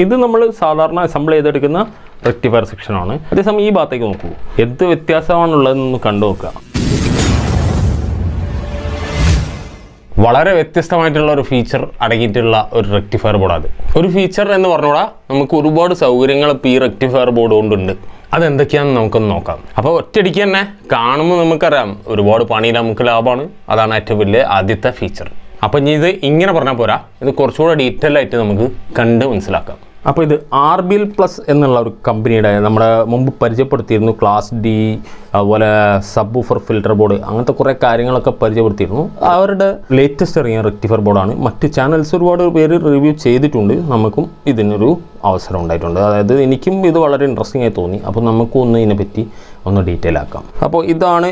ഇത് നമ്മൾ സാധാരണ അസംബിൾ ചെയ്തെടുക്കുന്ന റെക്ടിഫയർ സെക്ഷനാണ്. അതേസമയം ഈ ഭാഗത്തേക്ക് നോക്കൂ, എന്ത് വ്യത്യാസമാണുള്ളതെന്ന് കണ്ടു നോക്കുക. വളരെ വ്യത്യസ്തമായിട്ടുള്ള ഒരു ഫീച്ചർ അടങ്ങിയിട്ടുള്ള ഒരു റെക്ടിഫയർ ബോർഡ്. അത് ഒരു ഫീച്ചർ എന്ന് പറഞ്ഞുകൂടാ, നമുക്ക് ഒരുപാട് സൗകര്യങ്ങൾ ഇപ്പോൾ ഈ റെക്ടിഫയർ ബോർഡ് കൊണ്ടുണ്ട്. അതെന്തൊക്കെയാണെന്ന് നമുക്കൊന്ന് നോക്കാം. അപ്പോൾ ഒറ്റയടിക്ക് തന്നെ കാണുമ്പോൾ നമുക്കറിയാം ഒരുപാട് പണിയിൽ നമുക്ക് ലാഭമാണ്. അതാണ് ഏറ്റവും വലിയ ആദ്യത്തെ ഫീച്ചർ. അപ്പോൾ ഇനി ഇത് ഇങ്ങനെ പറഞ്ഞാൽ പോരാ, ഇത് കുറച്ചുകൂടെ ഡീറ്റെയിൽ ആയിട്ട് നമുക്ക് കണ്ട് മനസ്സിലാക്കാം. അപ്പോൾ ഇത് ആർബിഎൽ പ്ലസ് എന്നുള്ള ഒരു കമ്പനിയുടെ നമ്മുടെ മുമ്പ് പരിചയപ്പെടുത്തിയിരുന്നു. ക്ലാസ് ഡി, അതുപോലെ സബ് ഊഫർ ഫിൽറ്റർ ബോർഡ്, അങ്ങനത്തെ കുറേ കാര്യങ്ങളൊക്കെ പരിചയപ്പെടുത്തിയിരുന്നു. അവരുടെ ലേറ്റസ്റ്റ് ഇറങ്ങിയ റെക്ടിഫയർ ബോർഡാണ്. മറ്റ് ചാനൽസ് ഒരുപാട് പേര് റിവ്യൂ ചെയ്തിട്ടുണ്ട്. നമുക്കും ഇതിനൊരു അവസരം ഉണ്ടായിട്ടുണ്ട്. അതായത് എനിക്കും ഇത് വളരെ ഇൻട്രസ്റ്റിംഗ് ആയി തോന്നി. അപ്പോൾ നമുക്കും ഒന്ന് ഇതിനെപ്പറ്റി ഒന്ന് ഡീറ്റെയിൽ ആക്കാം. അപ്പോൾ ഇതാണ്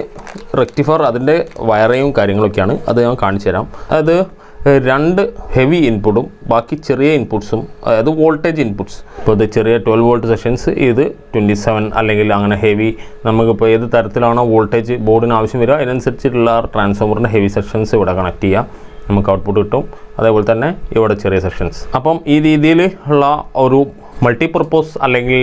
റെക്ടിഫയർ. അതിൻ്റെ വയറിങ്ങും കാര്യങ്ങളൊക്കെയാണ്, അത് ഞാൻ കാണിച്ചു തരാം. അതായത് 2 ഹെവി ഇൻപുട്ടും ബാക്കി ചെറിയ ഇൻപുട്ട്സും, അതായത് വോൾട്ടേജ് ഇൻപുട്ട്സ്. ഇപ്പോൾ ഇത് ചെറിയ 12 വോൾട്ട് സെഷൻസ്, ഇത് 27 അല്ലെങ്കിൽ അങ്ങനെ ഹെവി. നമുക്കിപ്പോൾ ഏത് തരത്തിലാണോ വോൾട്ടേജ് ബോർഡിന് ആവശ്യം വരിക അതിനനുസരിച്ചിട്ടുള്ള ട്രാൻസ്ഫോമറിൻ്റെ ഹെവി സെക്ഷൻസ് ഇവിടെ കണക്ട് ചെയ്യാം, നമുക്ക് ഔട്ട്പുട്ട് കിട്ടും. അതേപോലെ തന്നെ ഇവിടെ ചെറിയ സെക്ഷൻസ്. അപ്പം ഈ രീതിയിൽ ഉള്ള ഒരു മൾട്ടിപർപ്പസ് അല്ലെങ്കിൽ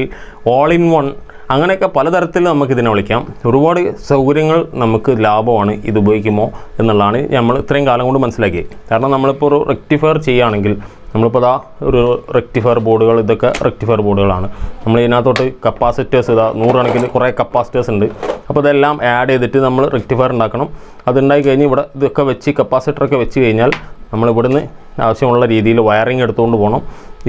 ഓൾ ഇൻ വൺ, അങ്ങനെയൊക്കെ പലതരത്തിൽ നമുക്കിതിനെ വിളിക്കാം. ഒരുപാട് സൗകര്യങ്ങൾ നമുക്ക് ലാഭമാണ് ഇത് ഉപയോഗിക്കുമ്പോൾ എന്നുള്ളതാണ് നമ്മൾ ഇത്രയും കാലം കൊണ്ട് മനസ്സിലാക്കിയത്. കാരണം നമ്മളിപ്പോൾ ഒരു റെക്ടിഫയർ ചെയ്യുകയാണെങ്കിൽ, നമ്മളിപ്പോൾ ഒരു റെക്ടിഫയർ ബോർഡുകൾ, ഇതൊക്കെ റെക്ടിഫയർ ബോർഡുകളാണ്. നമ്മൾ ഇതിനകത്തോട്ട് കപ്പാസിറ്റേഴ്സ്, 100 കണക്കിന് കുറേ കപ്പാസിറ്റേഴ്സ് ഉണ്ട്. അപ്പോൾ ഇതെല്ലാം ആഡ് ചെയ്തിട്ട് നമ്മൾ റെക്ടിഫയർ ഉണ്ടാക്കണം. അതുണ്ടായി കഴിഞ്ഞ് ഇവിടെ ഇതൊക്കെ വെച്ച് കപ്പാസിറ്ററൊക്കെ വെച്ച് കഴിഞ്ഞാൽ നമ്മൾ ഇവിടുന്ന് ആവശ്യമുള്ള രീതിയിൽ വയറിങ് എടുത്തുകൊണ്ട് പോകണം.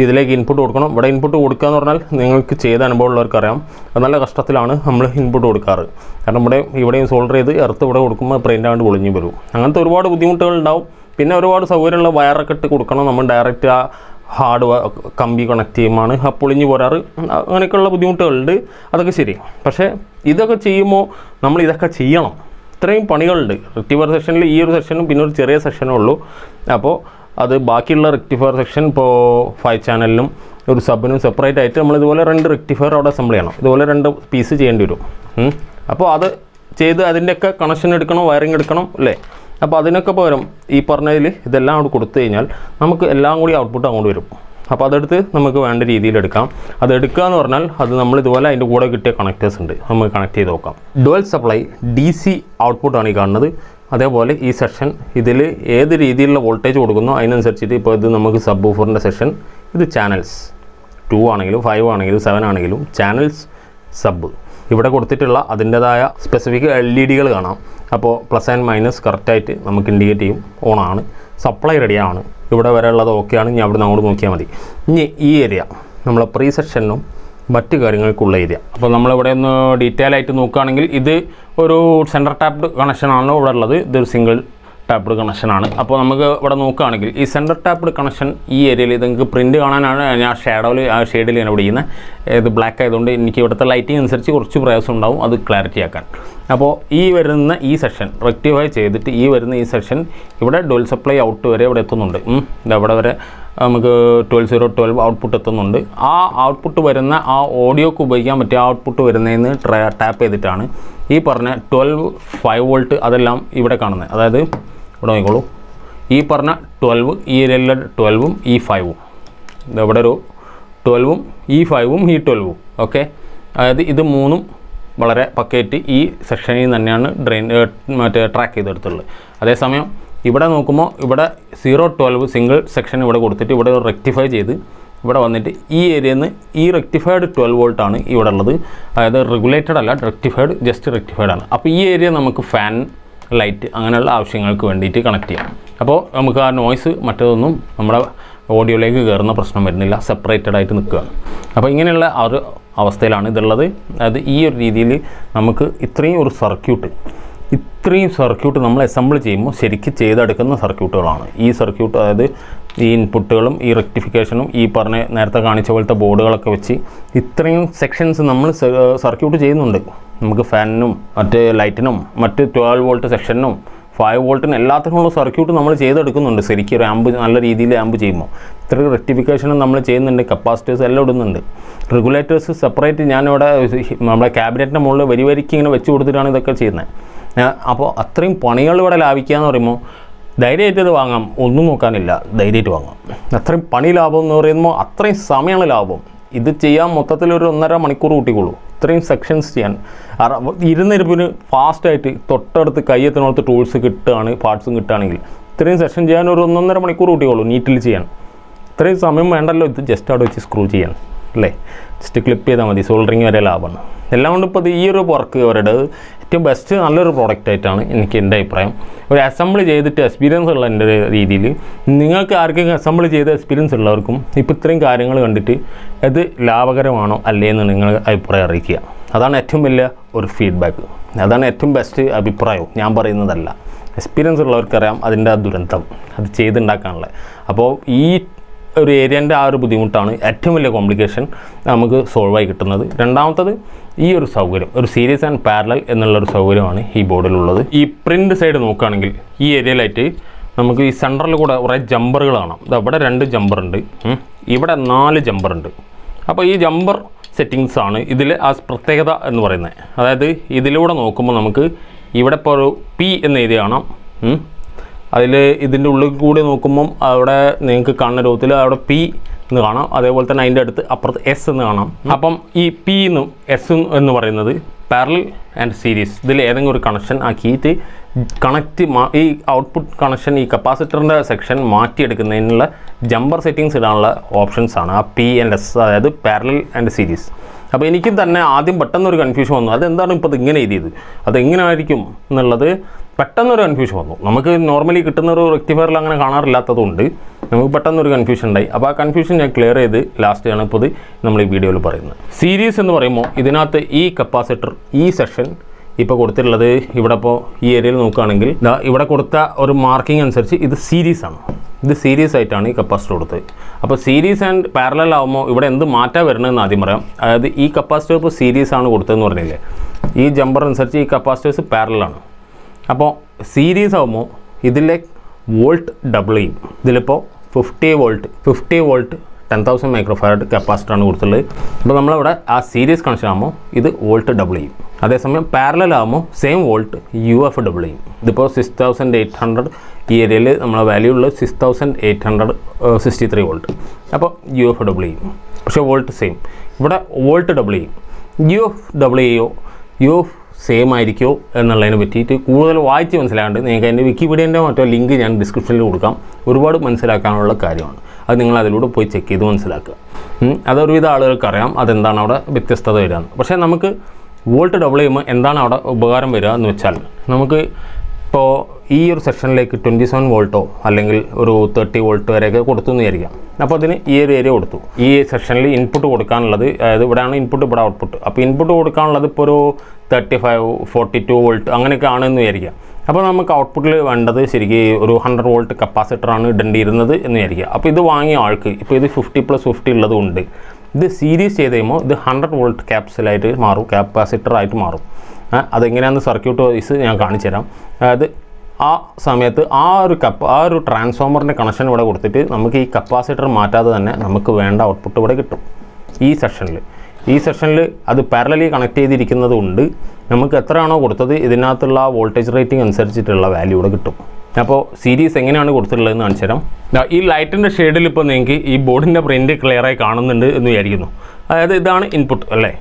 ഇതിലേക്ക് ഇൻപുട്ട് കൊടുക്കണം. ഇവിടെ ഇൻപുട്ട് കൊടുക്കുക എന്ന് പറഞ്ഞാൽ നിങ്ങൾക്ക് ചെയ്ത അനുഭവമുള്ളവർക്കറിയാം, അത് നല്ല കഷ്ടത്തിലാണ് നമ്മൾ ഇൻപുട്ട് കൊടുക്കാറ്. കാരണം ഇവിടെയും സോൾഡർ ചെയ്ത് എർത്ത് ഇവിടെ കൊടുക്കുമ്പോൾ പ്രിൻ്റ് ആണ്ട് പൊളിഞ്ഞ് വരും. അങ്ങനത്തെ ഒരുപാട് ബുദ്ധിമുട്ടുകൾ ഉണ്ടാവും. പിന്നെ ഒരുപാട് സൗകര്യമുള്ള വയറൊക്കെ ഇട്ട് കൊടുക്കണം. നമ്മൾ ഡയറക്റ്റ് ആ ഹാർഡ് കമ്പി കണക്ട് ചെയ്യുമ്പോൾ ആ പൊളിഞ്ഞ് പോരാറ്, അങ്ങനെയൊക്കെയുള്ള ബുദ്ധിമുട്ടുകളുണ്ട്. അതൊക്കെ ശരി. പക്ഷേ ഇതൊക്കെ ചെയ്യുമ്പോൾ നമ്മൾ ഇതൊക്കെ ചെയ്യണം. ഇത്രയും പണികളുണ്ട്. റെക്ടിഫയർ സെക്ഷനിൽ ഈ ഒരു സെക്ഷനും പിന്നെ ഒരു ചെറിയ സെക്ഷനേ ഉള്ളൂ. അപ്പോൾ അത് ബാക്കിയുള്ള റെക്ടിഫയർ സെക്ഷൻ ഇപ്പോൾ 5 ചാനലിനും ഒരു സബിനും സെപ്പറേറ്റ് ആയിട്ട് നമ്മൾ ഇതുപോലെ 2 റെക്ടിഫയർ അവിടെ അസംബിൾ ചെയ്യണം. ഇതുപോലെ 2 പീസ് ചെയ്യേണ്ടി വരും. അപ്പോൾ അത് ചെയ്ത് അതിൻ്റെയൊക്കെ കണക്ഷൻ എടുക്കണം, വയറിങ് എടുക്കണം അല്ലേ. അപ്പോൾ അതിനൊക്കെ പകരം ഈ പറഞ്ഞതിൽ ഇതെല്ലാം അവിടെ കൊടുത്തു കഴിഞ്ഞാൽ നമുക്ക് എല്ലാം കൂടി ഔട്ട്പുട്ട് അങ്ങോട്ട് വരും. അപ്പോൾ അതെടുത്ത് നമുക്ക് വേണ്ട രീതിയിൽ എടുക്കാം. അത് എടുക്കുക എന്ന് പറഞ്ഞാൽ അത് നമ്മൾ ഇതുപോലെ അതിൻ്റെ കൂടെ കിട്ടിയ കണക്റ്റേഴ്സ് ഉണ്ട്, നമുക്ക് കണക്ട് ചെയ്ത് നോക്കാം. ഡുവൽ സപ്ലൈ DC ഔട്ട്പുട്ടാണ് ഈ കാണുന്നത്. അതേപോലെ ഈ സെക്ഷൻ ഇതിൽ ഏത് രീതിയിലുള്ള വോൾട്ടേജ് കൊടുക്കുന്നോ അതിനനുസരിച്ചിട്ട്, ഇപ്പോൾ ഇത് നമുക്ക് സബ് ഊഫറിൻ്റെ സെക്ഷൻ, ഇത് ചാനൽസ് 2 ആണെങ്കിലും 5 ആണെങ്കിലും 7 ആണെങ്കിലും ചാനൽസ് സബ് ഇവിടെ കൊടുത്തിട്ടുള്ള അതിൻ്റെതായ സ്പെസിഫിക് LED കാണാം. അപ്പോൾ പ്ലസ് ആൻഡ് മൈനസ് കറക്റ്റായിട്ട് നമുക്ക് ഇൻഡിക്കേറ്റ് ചെയ്യും. ഓണാണ്, സപ്ലൈ റെഡിയാണ്, ഇവിടെ വരെ ഉള്ളത് ഓക്കെയാണ്. ഇനി അവിടെ അങ്ങോട്ട് നോക്കിയാൽ മതി. ഇനി ഈ ഏരിയ നമ്മളെ പ്രീ സെക്ഷനും മറ്റ് കാര്യങ്ങൾക്കുള്ള ഏരിയ. അപ്പോൾ നമ്മളിവിടെ ഒന്ന് ഡീറ്റെയിൽ ആയിട്ട് നോക്കുകയാണെങ്കിൽ ഇത് ഒരു സെൻറ്റർ ടാപ്ഡ് കണക്ഷനാണ് ഇവിടെ ഉള്ളത്. ഇതൊരു സിംഗിൾ ടാപ്ഡ് കണക്ഷനാണ്. അപ്പോൾ നമുക്ക് ഇവിടെ നോക്കുകയാണെങ്കിൽ ഈ സെൻറ്റർ ടാപ്ഡ് കണക്ഷൻ ഈ ഏരിയയിൽ ഇത് നിങ്ങൾക്ക് പ്രിൻറ്റ് കാണാനാണ് ഞാൻ ഷെയ്ഡിൽ ഞാൻ ഇവിടെ ചെയ്യുന്നത്. ഇത് ബ്ലാക്ക് ആയതുകൊണ്ട് എനിക്ക് ഇവിടുത്തെ ലൈറ്റിംഗ് അനുസരിച്ച് കുറച്ച് പ്രയാസം ഉണ്ടാവും അത് ക്ലാരിറ്റി ആക്കാൻ. അപ്പോൾ ഈ വരുന്ന ഈ സെക്ഷൻ റെക്ടിഫൈ ചെയ്തിട്ട് ഈ വരുന്ന ഈ സെക്ഷൻ ഇവിടെ ഡുവൽ സപ്ലൈ ഔട്ട് വരെ ഇവിടെ എത്തുന്നുണ്ട്. ഇതവിടെ വരെ നമുക്ക് 12 ഔട്ട്പുട്ട് എത്തുന്നുണ്ട്. ആ ഔട്ട്പുട്ട് വരുന്ന ആ ഓഡിയോക്ക് ഉപയോഗിക്കാൻ പറ്റിയ ഔട്ട്പുട്ട് വരുന്നതിന് ടാപ്പ് ചെയ്തിട്ടാണ് ഈ പറഞ്ഞ 12 5 വോൾട്ട് അതെല്ലാം ഇവിടെ കാണുന്നത്. അതായത് ഇവിടെ നോക്കിക്കോളൂ, ഈ പറഞ്ഞ 12 ഈ ഏരിയയിലെ 12ഉം ഈ 5ഉം, ഇതവിടെ ഒരു 12ഉം ഈ 5ഉം ഈ 12ഉം. ഓക്കെ, അതായത് ഇത് 3ഉം വളരെ പക്കയായിട്ട് ഈ സെക്ഷനിൽ തന്നെയാണ് ട്രാക്ക് ചെയ്തെടുത്തുള്ളത്. അതേസമയം ഇവിടെ നോക്കുമ്പോൾ ഇവിടെ 0-12 സിംഗിൾ സെക്ഷൻ ഇവിടെ കൊടുത്തിട്ട് ഇവിടെ റെക്ടിഫൈ ചെയ്ത് ഇവിടെ വന്നിട്ട് ഈ ഏരിയയിൽ നിന്ന് ഈ റെക്ടിഫൈഡ് 12 വോൾട്ടാണ് ഇവിടെ ഉള്ളത്. അതായത് റെഗുലേറ്റഡ് അല്ല, റെക്ടിഫൈഡ്, ജസ്റ്റ് റെക്ടിഫൈഡ് ആണ്. അപ്പോൾ ഈ ഏരിയ നമുക്ക് ഫാൻ, ലൈറ്റ് അങ്ങനെയുള്ള ആവശ്യങ്ങൾക്ക് വേണ്ടിയിട്ട് കണക്ട് ചെയ്യാം. അപ്പോൾ നമുക്ക് ആ നോയ്സ് മറ്റതൊന്നും നമ്മുടെ ഓഡിയോയിലേക്ക് കയറുന്ന പ്രശ്നം വരുന്നില്ല, സെപ്പറേറ്റഡ് ആയിട്ട് നിൽക്കുകയാണ്. അപ്പോൾ ഇങ്ങനെയുള്ള ആ ഒരു അവസ്ഥയിലാണ് ഇതുള്ളത്. അതായത് ഈ ഒരു രീതിയിൽ നമുക്ക് ഇത്രയും സർക്യൂട്ട് നമ്മൾ അസംബിൾ ചെയ്യുമ്പോൾ ശരിക്കും ചെയ്തെടുക്കുന്ന സർക്യൂട്ടുകളാണ് ഈ സർക്യൂട്ട്. അതായത് ഈ ഇൻപുട്ടുകളും ഈ റെക്ടിഫിക്കേഷനും ഈ പറഞ്ഞ നേരത്തെ കാണിച്ച പോലത്തെ ബോർഡുകളൊക്കെ വെച്ച് ഇത്രയും സെക്ഷൻസ് നമ്മൾ സർക്യൂട്ട് ചെയ്യുന്നുണ്ട്. നമുക്ക് ഫാനിനും മറ്റ് ലൈറ്റിനും മറ്റ് 12 വോൾട്ട് സെക്ഷനും 5 വോൾട്ടിന് എല്ലാത്തിനുമുള്ള സർക്യൂട്ട് നമ്മൾ ചെയ്തെടുക്കുന്നുണ്ട്. ശരിക്കും ഒരു ആമ്പ് നല്ല രീതിയിൽ ആമ്പ് ചെയ്യുമ്പോൾ ഇത്ര റെക്ടിഫിക്കേഷനും നമ്മൾ ചെയ്യുന്നുണ്ട്. കപ്പാസിറ്റേഴ്സ് എല്ലാം ഇടുന്നുണ്ട്. റെഗുലേറ്റേഴ്സ് സെപ്പറേറ്റ് ഞാനിവിടെ നമ്മുടെ ക്യാബിനറ്റിൻ്റെ മുകളിൽ വരിക്ക് ഇങ്ങനെ വെച്ച് കൊടുത്തിട്ടാണ് ഇതൊക്കെ ചെയ്യുന്നത്. അപ്പോൾ അത്രയും പണികൾ ഇവിടെ ലാഭിക്കുക എന്ന് പറയുമ്പോൾ ധൈര്യമായിട്ട് ഇത് വാങ്ങാം, ഒന്നും നോക്കാനില്ല, ധൈര്യമായിട്ട് വാങ്ങാം. അത്രയും പണി ലാഭം എന്ന് പറയുമ്പോൾ അത്രയും സമയമാണ് ലാഭം. ഇത് ചെയ്യാൻ മൊത്തത്തിൽ ഒരു 1.5 മണിക്കൂർ കൂട്ടിക്കോളൂ. ഇത്രയും സെക്ഷൻസ് ചെയ്യാൻ ഇരുന്നിരിപ്പിന് ഫാസ്റ്റായിട്ട് തൊട്ടടുത്ത് കയ്യെത്തിനോടത്ത് ടൂൾസ് കിട്ടുകയാണ്, പാർട്സും കിട്ടുകയാണെങ്കിൽ ഇത്രയും സെഷൻ ചെയ്യാൻ ഒരു 1.5 മണിക്കൂർ കൂട്ടിക്കോളൂ നീറ്റിൽ ചെയ്യാൻ. ഇത്രയും സമയം വേണ്ടല്ലോ ഇത് ജസ്റ്റ് അവിടെ വെച്ച് സ്ക്രൂ ചെയ്യാൻ അല്ലേ. ജസ്റ്റ് ക്ലിപ്പ് ചെയ്താൽ മതി, സോൾഡറിങ് വരെ ലാഭമാണ്. എല്ലാം കൊണ്ട് ഇപ്പോൾ ഈ ഒരു വർക്ക് അവരുടെ ഏറ്റവും ബെസ്റ്റ് നല്ലൊരു പ്രോഡക്റ്റ് ആയിട്ടാണ് എൻ്റെ അഭിപ്രായം. ഒരു അസംബിൾ ചെയ്തിട്ട് എക്സ്പീരിയൻസ് ഉള്ള എൻ്റെ രീതിയിൽ നിങ്ങൾക്ക് ആർക്കെങ്കിലും അസംബിൾ ചെയ്ത എക്സ്പീരിയൻസ് ഉള്ളവർക്കും ഇപ്പോൾ ഇത്രയും കാര്യങ്ങൾ കണ്ടിട്ട് അത് ലാഭകരമാണോ അല്ലേ എന്ന് നിങ്ങൾ അഭിപ്രായം അറിയിക്കുക. അതാണ് ഏറ്റവും വലിയ ഒരു ഫീഡ്ബാക്ക്, അതാണ് ഏറ്റവും ബെസ്റ്റ് അഭിപ്രായവും. ഞാൻ പറയുന്നതല്ല, എക്സ്പീരിയൻസ് ഉള്ളവർക്കറിയാം അതിൻ്റെ ആ ദുരന്തം അത് ചെയ്തുണ്ടാക്കാനുള്ളത്. അപ്പോൾ ഈ ഒരു ഏരിയൻ്റെ ആ ഒരു ബുദ്ധിമുട്ടാണ് ഏറ്റവും വലിയ കോംപ്ലിക്കേഷൻ നമുക്ക് സോൾവായി കിട്ടുന്നത്. രണ്ടാമത്തത് ഈ ഒരു സൗകര്യം, ഒരു സീരീസ് ആൻഡ് പാരലൽ എന്നുള്ളൊരു സൗകര്യമാണ് ഈ ബോർഡിലുള്ളത്. ഈ പ്രിൻ്റ് സൈഡ് നോക്കുകയാണെങ്കിൽ ഈ ഏരിയയിലായിട്ട് നമുക്ക് ഈ സെൻറ്ററിൽ കൂടെ കുറേ ജമ്പറുകൾ കാണാം. ഇവിടെ 2 ജമ്പറുണ്ട്, ഇവിടെ 4 ജമ്പറുണ്ട്. അപ്പോൾ ഈ ജമ്പർ സെറ്റിങ്സ് ആണ് ഇതിൽ ആ പ്രത്യേകത എന്ന് പറയുന്നത്. അതായത് ഇതിലൂടെ നോക്കുമ്പോൾ നമുക്ക് ഇവിടെ ഇപ്പോൾ ഒരു പി എന്ന ഏരിയ കാണാം. അതിൽ ഇതിൻ്റെ ഉള്ളിൽ കൂടി നോക്കുമ്പം അവിടെ നിങ്ങൾക്ക് കാണുന്ന രൂപത്തിൽ അവിടെ പി എന്ന് കാണാം. അതേപോലെ തന്നെ അതിൻ്റെ അടുത്ത് അപ്പുറത്ത് എസ് എന്ന് കാണാം. അപ്പം ഈ പി എന്നും എസ് എന്ന് പറയുന്നത് പാരലൽ ആൻഡ് സീരീസ്, ഇതിൽ ഏതെങ്കിലും ഒരു കണക്ഷൻ ആക്കിയിട്ട് ഈ ഔട്ട്പുട്ട് കണക്ഷൻ ഈ കപ്പാസിറ്ററിൻ്റെ സെക്ഷൻ മാറ്റിയെടുക്കുന്നതിനുള്ള ജമ്പർ സെറ്റിങ്സ് ഇടാനുള്ള ഓപ്ഷൻസാണ് ആ പി ആൻഡ് എസ്, അതായത് പാരലൽ ആൻഡ് സീരീസ്. അപ്പോൾ എനിക്ക് തന്നെ ആദ്യം പെട്ടെന്നൊരു കൺഫ്യൂഷൻ വന്നു, അതെന്താണ് ഇപ്പോൾ ഇങ്ങനെ എഴുതിയത്, അതെങ്ങനെ ആയിരിക്കും എന്നുള്ളത് പെട്ടെന്നൊരു കൺഫ്യൂഷൻ വന്നു. നമുക്ക് നോർമലി കിട്ടുന്ന ഒരു റെക്ടിഫയറിൽ അങ്ങനെ കാണാറില്ലാത്തതുകൊണ്ട് നമുക്ക് പെട്ടെന്നൊരു കൺഫ്യൂഷൻ ഉണ്ടായി. അപ്പോൾ ആ കൺഫ്യൂഷൻ ഞാൻ ക്ലിയർ ചെയ്ത് ലാസ്റ്റാണ് ഇപ്പോൾ നമ്മൾ ഈ വീഡിയോയിൽ പറയുന്നത്. സീരീസ് എന്ന് പറയുമ്പോൾ ഇതിനകത്ത് ഈ കപ്പാസിറ്റർ ഈ സെക്ഷൻ ഇപ്പോൾ കൊടുത്തിട്ടുള്ളത് ഇവിടെ ഇപ്പോൾ ഈ ഏരിയയിൽ നോക്കുകയാണെങ്കിൽ ഇവിടെ കൊടുത്ത ഒരു മാർക്കിംഗ് അനുസരിച്ച് ഇത് സീരീസ് ആണ്. ഇത് സീരീസ് ആയിട്ടാണ് ഈ കപ്പാസിറ്റർ കൊടുത്തത്. അപ്പോൾ സീരീസ് ആൻഡ് പാരലൽ ആകുമ്പോൾ ഇവിടെ എന്ത് മാറ്റാൻ വരണമെന്ന് ആദ്യം പറയാം. അതായത് ഈ കപ്പാസിറ്റർ ഇപ്പോൾ സീരീസ് ആണ് കൊടുത്തതെന്ന് പറഞ്ഞില്ലേ, ഈ ജമ്പർ അനുസരിച്ച് ഈ കപ്പാസിറ്റേഴ്സ് പാരലലാണ്. അപ്പോൾ സീരീസ് ആകുമ്പോൾ ഇതിലെ വോൾട്ട് ഡബിൾ ചെയ്യും. ഇതിലിപ്പോൾ 50 വോൾട്ട് 10,000 മൈക്രോഫാരഡ് കപ്പാസിറ്ററാണ് കൊടുത്തുള്ളത്. അപ്പോൾ നമ്മളിവിടെ ആ സീരീസ് കണക്ഷൻ ആകുമ്പോൾ ഇത് വോൾട്ട് ഡബിൾ ചെയ്യും. അതേസമയം പാരലൽ ആകുമ്പോൾ സെയിം വോൾട്ട് UF ഡബിൾ ചെയ്യും. ഇതിപ്പോൾ 6800 ഈ ഏരിയയിൽ നമ്മളെ വാല്യൂ ഉള്ളത് 6863 വോൾട്ട്. അപ്പോൾ UF ഡബിൾ ചെയ്യും, പക്ഷേ വോൾട്ട് സെയിം. ഇവിടെ വോൾട്ട് ഡബിൾ ചെയ്യും. UF ഡബിൾ ചെയ്യോ UF സെയിം ആയിരിക്കുമോ എന്നുള്ളതിനെ പറ്റിയിട്ട് കൂടുതൽ വായിച്ച് മനസ്സിലാകാണ്ട് നിങ്ങൾക്ക് അതിൻ്റെ വിക്കിപീഡിയൻ്റെ മറ്റോ ലിങ്ക് ഞാൻ ഡിസ്ക്രിപ്ഷനിൽ കൊടുക്കാം. ഒരുപാട് മനസ്സിലാക്കാനുള്ള കാര്യമാണ്, അത് നിങ്ങൾ അതിലൂടെ പോയി ചെക്ക് ചെയ്ത് മനസ്സിലാക്കുക. അതൊരുവിധ ആളുകൾക്കറിയാം അതെന്താണ് അവിടെ വ്യത്യസ്തത വരിക. പക്ഷേ നമുക്ക് വോൾട്ട് ഡബിൾ ചെയ്യുമ്പോൾ എന്താണ് അവിടെ ഉപകാരം വരിക എന്ന് വെച്ചാൽ, നമുക്ക് ഇപ്പോൾ ഈ ഒരു സെക്ഷനിലേക്ക് 27 വോൾട്ടോ അല്ലെങ്കിൽ ഒരു 30 വോൾട്ട് വരെയൊക്കെ കൊടുത്തു എന്ന് വിചാരിക്കാം. അപ്പോൾ അതിന് ഈ ഒരു ഏരിയ കൊടുത്തു. ഈ സെക്ഷനിൽ ഇൻപുട്ട് കൊടുക്കാനുള്ളത്, അതായത് ഇവിടെയാണ് ഇൻപുട്ട്, ഇവിടെ ഔട്ട്പുട്ട്. അപ്പോൾ ഇൻപുട്ട് കൊടുക്കാനുള്ളത് ഇപ്പോൾ ഒരു 35 42 വോൾട്ട് അങ്ങനെയൊക്കെ ആണെന്ന് വിചാരിക്കുക. അപ്പോൾ നമുക്ക് ഔട്ട്പുട്ടിൽ വേണ്ടത് ശരിക്കും ഒരു 100 വോൾട്ട് കപ്പാസിറ്ററാണ് ഇടേണ്ടിയിരുന്നത് എന്ന് വിചാരിക്കുക. അപ്പോൾ ഇത് വാങ്ങിയ ആൾക്ക് ഇപ്പോൾ ഇത് 50+50 ഉള്ളതുകൊണ്ട് ഇത് സീരീസ് ചെയ്ത് കഴിയുമ്പോൾ ഇത് 100 വോൾട്ട് ക്യാപ്സിലായിട്ട് മാറും, കപ്പാസിറ്ററായിട്ട് മാറും. അതെങ്ങനെയാണെന്ന് സർക്യൂട്ട് വൈസ് ഞാൻ കാണിച്ചു തരാം. അതായത് ആ സമയത്ത് ആ ഒരു ട്രാൻസ്ഫോമറിൻ്റെ കണക്ഷൻ ഇവിടെ കൊടുത്തിട്ട് നമുക്ക് ഈ കപ്പാസിറ്റർ മാറ്റാതെ തന്നെ നമുക്ക് വേണ്ട ഔട്ട്പുട്ട് ഇവിടെ കിട്ടും. ഈ സെക്ഷനിൽ അത് പാരലലി കണക്ട് ചെയ്തിരിക്കുന്നത് കൊണ്ട് നമുക്ക് എത്രയാണോ കൊടുത്തത് ഇതിനകത്തുള്ള വോൾട്ടേജ് റേറ്റിംഗ് അനുസരിച്ചിട്ടുള്ള വാല്യൂ ഇവിടെ കിട്ടും. അപ്പോൾ സീരീസ് എങ്ങനെയാണ് കൊടുത്തിട്ടുള്ളതെന്ന് കാണിച്ചു തരാം. ഈ ലൈറ്റിൻ്റെ ഷെയ്ഡിൽ ഇപ്പോൾ നിങ്ങൾക്ക് ഈ ബോർഡിൻ്റെ പ്രിൻറ്റ് ക്ലിയറായി കാണുന്നുണ്ട് എന്ന് വിചാരിക്കുന്നു. അതായത് ഇതാണ് ഇൻപുട്ട് അല്ലേ,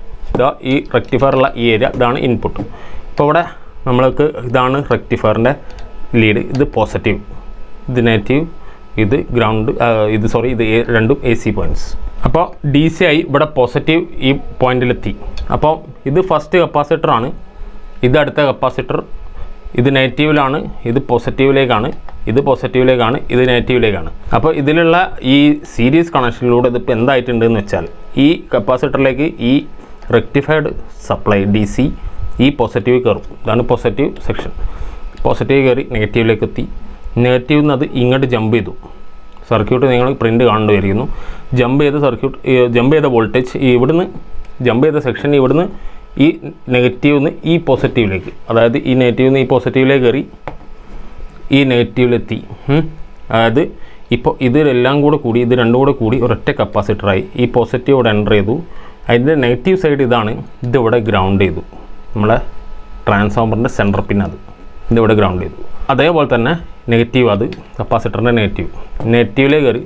ഈ റെക്ടിഫയറുള്ള ഈ ഏരിയ ഇതാണ് ഇൻപുട്ട്. ഇപ്പോൾ ഇവിടെ നമ്മൾക്ക് ഇതാണ് റെക്ടിഫയറിൻ്റെ ലീഡ്, ഇത് പോസിറ്റീവ്, ഇത് നെഗറ്റീവ്, ഇത് ഗ്രൗണ്ട്, ഇത് രണ്ടും AC പോയിൻറ്റ്സ്. അപ്പോൾ DC ആയി ഇവിടെ പോസിറ്റീവ് ഈ പോയിന്റിലെത്തി. അപ്പോൾ ഇത് ഫസ്റ്റ് കപ്പാസിറ്ററാണ്, ഇത് അടുത്ത കപ്പാസിറ്റർ, ഇത് നെഗറ്റീവിലാണ്, ഇത് പോസിറ്റീവിലേക്കാണ്, ഇത് പോസിറ്റീവിലേക്കാണ്, ഇത് നെഗറ്റീവിലേക്കാണ്. അപ്പോൾ ഇതിലുള്ള ഈ സീരീസ് കണക്ഷനിലൂടെ ഇതിപ്പോൾ എന്തായിട്ടുണ്ടെന്ന് വെച്ചാൽ ഈ കപ്പാസിറ്ററിലേക്ക് ഈ റെക്ടിഫൈഡ് സപ്ലൈ DC ഈ പോസിറ്റീവ് കയറും. ഇതാണ് പോസിറ്റീവ് സെക്ഷൻ. പോസിറ്റീവ് കയറി നെഗറ്റീവിലേക്ക് എത്തി. നെഗറ്റീവിൽ നിന്ന് അത് ഇങ്ങോട്ട് ജമ്പ് ചെയ്തു. സർക്യൂട്ട് നിങ്ങൾ പ്രിൻ്റ് കാണുമായിരിക്കുന്നു. ജമ്പ് ചെയ്ത വോൾട്ടേജ് ഇവിടുന്ന് ജമ്പ് ചെയ്ത സെക്ഷൻ ഇവിടുന്ന് ഈ നെഗറ്റീവിൽ നിന്ന് ഈ പോസിറ്റീവിലേക്ക്, അതായത് ഈ നെഗറ്റീവിൽ നിന്ന് ഈ പോസിറ്റീവിലേക്ക് കയറി ഈ നെഗറ്റീവിലെത്തി. അതായത് ഇപ്പോൾ ഇതെല്ലാം കൂടെ കൂടി, ഇത് രണ്ടും കൂടെ കൂടി ഒരൊറ്റ കപ്പാസിറ്ററായി. ഈ പോസിറ്റീവ് ഇവിടെ എൻ്റർ ചെയ്തു. അതിൻ്റെ നെഗറ്റീവ് സൈഡ് ഇതാണ്, ഇതിവിടെ ഗ്രൗണ്ട് ചെയ്തു. നമ്മളെ ട്രാൻസ്ഫോമറിൻ്റെ സെൻറ്റർ പിൻ ഇതിവിടെ ഗ്രൗണ്ട് ചെയ്തു. അതേപോലെ തന്നെ നെഗറ്റീവ്, അത് കപ്പാസിറ്ററിൻ്റെ നെഗറ്റീവിലേക്ക് കയറി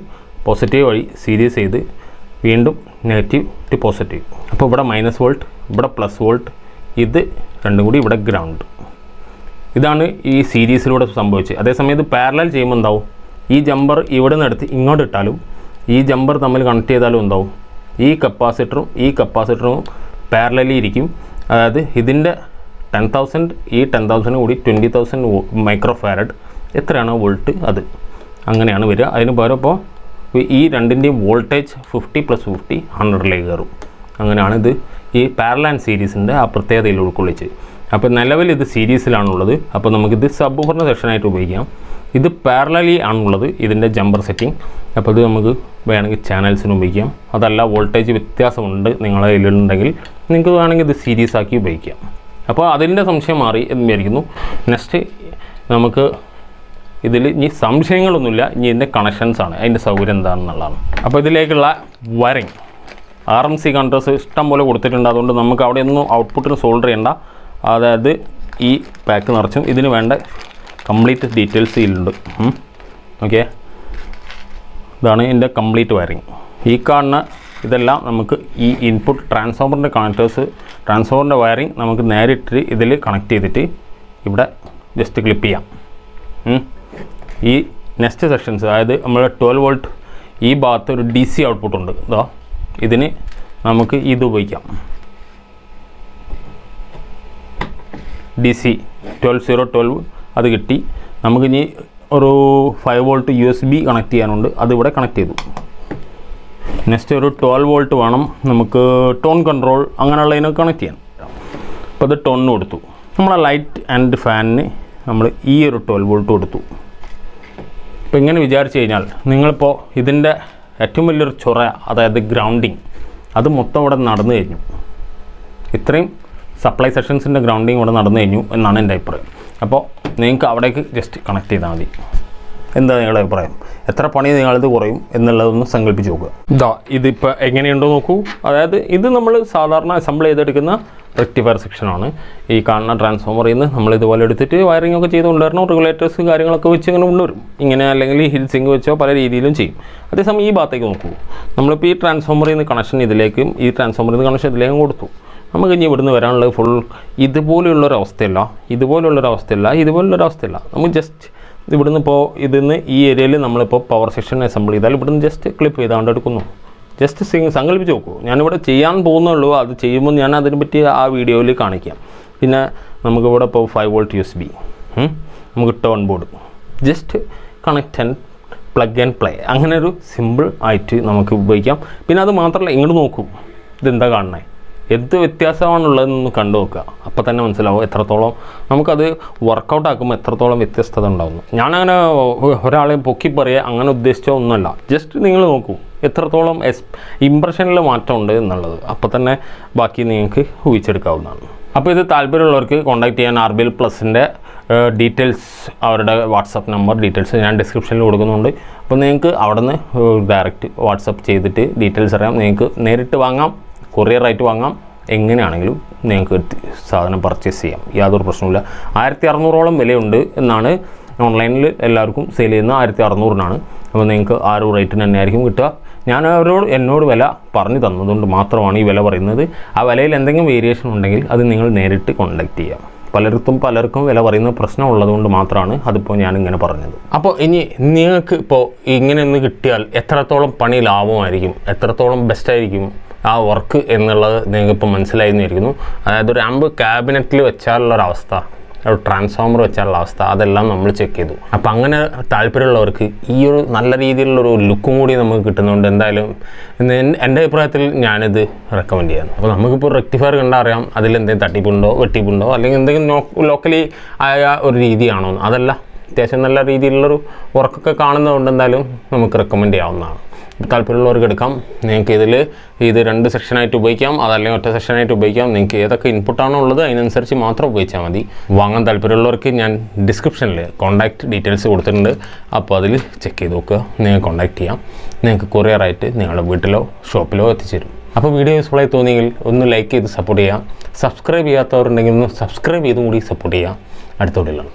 പോസിറ്റീവ് വഴി സീരീസ് ചെയ്ത് വീണ്ടും നെഗറ്റീവ് ടു പോസിറ്റീവ്. അപ്പോൾ ഇവിടെ -V, ഇവിടെ +V, ഇത് രണ്ടും കൂടി ഇവിടെ ഗ്രൗണ്ട്. ഇതാണ് ഈ സീരീസിലൂടെ സംഭവിച്ചത്. അതേസമയത്ത് പാരലൽ ചെയ്യുമ്പോൾ എന്താവും, ഈ ജമ്പർ ഇവിടെ നിന്ന് എടുത്ത് ഇങ്ങോട്ട് ഇട്ടാലും ഈ ജമ്പർ തമ്മിൽ കണക്ട് ചെയ്താലും എന്താവും, ഈ കപ്പാസിറ്ററും പാരലലി ഇരിക്കും. അതായത് ഇതിൻ്റെ 10,000 ഈ 10,000 കൂടി 20,000 മൈക്രോ ഫാരഡ് എത്രയാണോ വോൾട്ട് അത് അങ്ങനെയാണ് വരിക. അതിന് പകരം ഇപ്പോൾ ഈ രണ്ടിൻ്റെയും വോൾട്ടേജ് 50 + 50 100ലേക്ക് കയറും. അങ്ങനെയാണ് ഇത് ഈ പാരലൽ സീരീസിൻ്റെ ആ പ്രത്യേകതയിൽ ഉൾക്കൊള്ളിച്ച്. അപ്പോൾ നിലവിൽ ഇത് സീരീസിലാണുള്ളത്. അപ്പോൾ നമുക്കിത് സബ്വൂഫറിൻ്റെ സെക്ഷനായിട്ട് ഉപയോഗിക്കാം. ഇത് പാരലലി ആണുള്ളത് ഇതിൻ്റെ ജമ്പർ സെറ്റിംഗ്. അപ്പോൾ ഇത് നമുക്ക് വേണമെങ്കിൽ ചാനൽസിന് ഉപയോഗിക്കാം. അതല്ല വോൾട്ടേജ് വ്യത്യാസമുണ്ട് നിങ്ങളെ കയ്യിലുണ്ടെങ്കിൽ നിങ്ങൾക്ക് വേണമെങ്കിൽ ഇത് സീരീസ് ആക്കി ഉപയോഗിക്കാം. അപ്പോൾ അതിൻ്റെ സംശയം മാറി എന്ന് വിചാരിക്കുന്നു. നെക്സ്റ്റ് നമുക്ക് ഇതിൽ ഇനി സംശയങ്ങളൊന്നുമില്ല, ഇനി ഇതിൻ്റെ കണക്ഷൻസാണ്, അതിൻ്റെ സൗകര്യം എന്താണെന്നുള്ളതാണ്. അപ്പോൾ ഇതിലേക്കുള്ള വയറിങ് RMC കൺട്രോൾസ് ഇഷ്ടം പോലെ കൊടുത്തിട്ടുണ്ട്. അതുകൊണ്ട് നമുക്ക് അവിടെ ഒന്നും ഔട്ട്പുട്ടിന് സോൾഡർ ചെയ്യേണ്ട. അതായത് ഈ പാക്ക് നിറച്ചും ഇതിന് വേണ്ട കംപ്ലീറ്റ് ഡീറ്റെയിൽസ് ഇതിലുണ്ട്. ഓക്കെ, ഇതാണ് ഇതിൻ്റെ കംപ്ലീറ്റ് വയറിങ്. ഈ കാണുന്ന ഇതെല്ലാം നമുക്ക് ഈ ഇൻപുട്ട് ട്രാൻസ്ഫോമറിൻ്റെ കണക്ടേഴ്സ്, ട്രാൻസ്ഫോമറിൻ്റെ വയറിങ് നമുക്ക് നേരിട്ട് ഇതിൽ കണക്ട് ചെയ്തിട്ട് ഇവിടെ ജസ്റ്റ് ക്ലിപ്പ് ചെയ്യാം. ഈ നെക്സ്റ്റ് സെക്ഷൻസ്, അതായത് നമ്മൾ 12 വോൾട്ട് ഈ ഭാഗത്ത് ഒരു DC ഔട്ട്പുട്ട് ഉണ്ട്. ഇതാ ഇതിന് നമുക്ക് ഇത് ഉപയോഗിക്കാം. DC 12 അത് കിട്ടി. നമുക്കിനി ഒരു 5 വോൾട്ട് USB കണക്ട് ചെയ്യാനുണ്ട്, അതിവിടെ കണക്ട് ചെയ്തു. നെക്സ്റ്റ് ഒരു 12 വോൾട്ട് വേണം നമുക്ക് ടോൺ കൺട്രോൾ അങ്ങനെയുള്ളതിനൊക്കെ കണക്ട് ചെയ്യാൻ. അപ്പോൾ അത് ടോണിന് കൊടുത്തു. നമ്മളെ ലൈറ്റ് ആൻഡ് ഫാനിന് നമ്മൾ ഈ ഒരു 12 വോൾട്ട് കൊടുത്തു. അപ്പോൾ ഇങ്ങനെ വിചാരിച്ചു കഴിഞ്ഞാൽ നിങ്ങളിപ്പോൾ ഇതിൻ്റെ ഏറ്റവും വലിയൊരു ചൊറ, അതായത് ഗ്രൗണ്ടിങ്, അത് മൊത്തം ഇവിടെ നടന്നു കഴിഞ്ഞു. ഇത്രയും സപ്ലൈ സെക്ഷൻസിൻ്റെ ഗ്രൗണ്ടിങ് ഇവിടെ നടന്നു കഴിഞ്ഞു എന്നാണ് എൻ്റെ അഭിപ്രായം. അപ്പോൾ നിങ്ങൾക്ക് അവിടേക്ക് ജസ്റ്റ് കണക്ട് ചെയ്താൽ മതി. എന്താ നിങ്ങളുടെ അഭിപ്രായം? എത്ര പണി നിങ്ങളിത് കുറയും എന്നുള്ളതൊന്ന് സങ്കല്പിച്ച് നോക്കുക. ഇതിപ്പോൾ എങ്ങനെയുണ്ടോ നോക്കൂ. അതായത് ഇത് നമ്മൾ സാധാരണ അസംബിൾ ചെയ്തെടുക്കുന്ന റെക്ടിഫയർ സെക്ഷനാണ്. ഈ കാണുന്ന ട്രാൻസ്ഫോമറിൽ നിന്ന് നമ്മൾ ഇതുപോലെ എടുത്തിട്ട് വയറിംഗ് ഒക്കെ ചെയ്ത് കൊണ്ടുവരണം. റെഗുലേറ്റേഴ്സ് കാര്യങ്ങളൊക്കെ വെച്ച് ഇങ്ങനെ കൊണ്ടുവരും. ഇങ്ങനെ അല്ലെങ്കിൽ ഹീറ്റ് സിങ്ക് വെച്ചോ പല രീതിയിലും ചെയ്യും. അതേസമയം ഈ ഭാഗത്തേക്ക് നോക്കൂ. നമ്മളിപ്പോൾ ഈ ട്രാൻസ്ഫോമറിൽ നിന്ന് കണക്ഷൻ ഇതിലേക്കും ഈ ട്രാൻസ്ഫോമറിൽ നിന്ന് കണക്ഷൻ ഇതിലേക്കും കൊടുത്തു. നമുക്ക് ഇനി ഇവിടുന്ന് വരാനുള്ളത് ഫുൾ ഇതുപോലെയുള്ളൊരവസ്ഥയല്ല. നമുക്ക് ജസ്റ്റ് ഇവിടുന്ന് ഇപ്പോൾ ഇതിന്ന് ഈ ഏരിയയിൽ നമ്മളിപ്പോൾ പവർ സെക്ഷൻ അസംബിൾ ചെയ്താൽ ഇവിടുന്ന് ജസ്റ്റ് ക്ലിപ്പ് ചെയ്താണ്ട് എടുക്കുന്നു. ജസ്റ്റ് സങ്കല്പിച്ച് നോക്കൂ. ഞാനിവിടെ ചെയ്യാൻ പോകുന്നുള്ളൂ. അത് ചെയ്യുമ്പോൾ ഞാൻ അതിനെപ്പറ്റി ആ വീഡിയോയിൽ കാണിക്കാം. പിന്നെ നമുക്കിവിടെ ഇപ്പോൾ 5 വോൾട്ട് USB, നമുക്ക് tone board, just connect and plug and play, അങ്ങനെ ഒരു സിമ്പിൾ ആയിട്ട് നമുക്ക് ഉപയോഗിക്കാം. പിന്നെ അത് മാത്രമല്ല, ഇങ്ങോട്ട് നോക്കൂ, ഇതെന്താ കാണുന്നത്, എന്ത് വ്യത്യാസമാണുള്ളതെന്ന് കണ്ടു നോക്കുക. അപ്പോൾ തന്നെ മനസ്സിലാവും എത്രത്തോളം നമുക്കത് വർക്കൗട്ട് ആക്കുമ്പോൾ എത്രത്തോളം വ്യത്യസ്തത ഉണ്ടാകുന്നു. ഞാനങ്ങനെ ഒരാളെ പൊക്കി പറയുക അങ്ങനെ ഉദ്ദേശിച്ചോ ഒന്നുമല്ല. ജസ്റ്റ് നിങ്ങൾ നോക്കൂ എത്രത്തോളം ഇംപ്രഷനിൽ മാറ്റമുണ്ട് എന്നുള്ളത്. അപ്പോൾ തന്നെ ബാക്കി നിങ്ങൾക്ക് ഊഹിച്ചെടുക്കാവുന്നതാണ്. അപ്പോൾ ഇത് താല്പര്യമുള്ളവർക്ക് കോൺടാക്ട് ചെയ്യാൻ RBL Plusൻ്റെ ഡീറ്റെയിൽസ്, അവരുടെ വാട്സപ്പ് നമ്പർ ഡീറ്റെയിൽസ് ഞാൻ ഡിസ്ക്രിപ്ഷനിൽ കൊടുക്കുന്നുണ്ട്. അപ്പോൾ നിങ്ങൾക്ക് അവിടെ നിന്ന് ഡയറക്റ്റ് വാട്സപ്പ് ചെയ്തിട്ട് ഡീറ്റെയിൽസ് അറിയാം. നിങ്ങൾക്ക് നേരിട്ട് വാങ്ങാം, കൊറിയറായിട്ട് വാങ്ങാം, എങ്ങനെയാണെങ്കിലും നിങ്ങൾക്ക് സാധനം പർച്ചേസ് ചെയ്യാം. യാതൊരു പ്രശ്നമില്ല. 1600ഓളം വിലയുണ്ട് എന്നാണ് ഓൺലൈനിൽ എല്ലാവർക്കും സെയിൽ ചെയ്യുന്ന 1600-നാണ്. അപ്പോൾ നിങ്ങൾക്ക് ആ ഒരു റേറ്റിന് തന്നെയായിരിക്കും കിട്ടുക. ഞാൻ എന്നോട് വില പറഞ്ഞു തന്നതുകൊണ്ട് മാത്രമാണ് ഈ വില പറയുന്നത്. ആ വിലയിൽ എന്തെങ്കിലും വേരിയേഷൻ ഉണ്ടെങ്കിൽ അത് നിങ്ങൾ നേരിട്ട് കോൺടാക്ട് ചെയ്യാം. പലർക്കും വില പറയുന്ന പ്രശ്നം ഉള്ളതുകൊണ്ട് മാത്രമാണ് അതിപ്പോൾ ഞാനിങ്ങനെ പറഞ്ഞത്. അപ്പോൾ ഇനി നിങ്ങൾക്ക് ഇപ്പോൾ ഇങ്ങനെ ഒന്ന് കിട്ടിയാൽ എത്രത്തോളം പണി ലാഭമായിരിക്കും, എത്രത്തോളം ബെസ്റ്റായിരിക്കും ആ വർക്ക് എന്നുള്ളത് നിങ്ങൾക്കിപ്പോൾ മനസ്സിലായിരിക്കുന്നു. അതായത് ഒരു ആമ്പ് ക്യാബിനറ്റിൽ വെച്ചാലുള്ളൊരവസ്ഥ, ഒരു ട്രാൻസ്ഫോമർ വെച്ചാലുള്ള അവസ്ഥ, അതെല്ലാം നമ്മൾ ചെക്ക് ചെയ്തു. അപ്പോൾ അങ്ങനെ താല്പര്യമുള്ളവർക്ക് ഈ ഒരു നല്ല രീതിയിലുള്ളൊരു ലുക്കും കൂടി നമുക്ക് കിട്ടുന്നതുകൊണ്ട് എന്തായാലും എൻ്റെ അഭിപ്രായത്തിൽ ഞാനിത് റെക്കമെൻഡ് ചെയ്യാം. അപ്പോൾ നമുക്കിപ്പോൾ റെക്ടിഫയർ കണ്ടാൽ അറിയാം അതിലെന്തെങ്കിലും തട്ടിപ്പുണ്ടോ വെട്ടിപ്പുണ്ടോ അല്ലെങ്കിൽ എന്തെങ്കിലും ലോക്കലി ആയ ഒരു രീതിയാണോ, അതല്ല അത്യാവശ്യം നല്ല രീതിയിലുള്ളൊരു വർക്കൊക്കെ കാണുന്നതുകൊണ്ട് എന്തായാലും നമുക്ക് റെക്കമെൻഡ് ചെയ്യാവുന്നതാണ്. താല്പര്യമുള്ളവർക്ക് എടുക്കാം. നിങ്ങൾക്ക് ഇത് 2 സെക്ഷനായിട്ട് ഉപയോഗിക്കാം, അതല്ലെങ്കിൽ ഒറ്റ സെക്ഷനായിട്ട് ഉപയോഗിക്കാം. നിങ്ങൾക്ക് ഏതൊക്കെ ഇൻപുട്ടാണോ ഉള്ളത് അതിനനുസരിച്ച് മാത്രം ഉപയോഗിച്ചാൽ മതി. വാങ്ങാൻ താല്പര്യമുള്ളവർക്ക് ഞാൻ ഡിസ്ക്രിപ്ഷനിൽ കോൺടാക്റ്റ് ഡീറ്റെയിൽസ് കൊടുത്തിട്ടുണ്ട്. അപ്പോൾ അതിൽ ചെക്ക് ചെയ്ത് നോക്കുക, നിങ്ങൾക്ക് കോൺടാക്റ്റ് ചെയ്യാം. നിങ്ങൾക്ക് കൊറിയറായിട്ട് നിങ്ങളുടെ വീട്ടിലോ ഷോപ്പിലോ എത്തിച്ചേരും. അപ്പോൾ വീഡിയോ യൂസ്ഫുള്ളായി തോന്നിയെങ്കിൽ ഒന്ന് ലൈക്ക് ചെയ്ത് സപ്പോർട്ട് ചെയ്യാം. സബ്സ്ക്രൈബ് ചെയ്യാത്തവരുണ്ടെങ്കിൽ ഒന്ന് സബ്സ്ക്രൈബ് ചെയ്തും കൂടി സപ്പോർട്ട് ചെയ്യാം. അടുത്ത വീഡിയോയിലാണ്.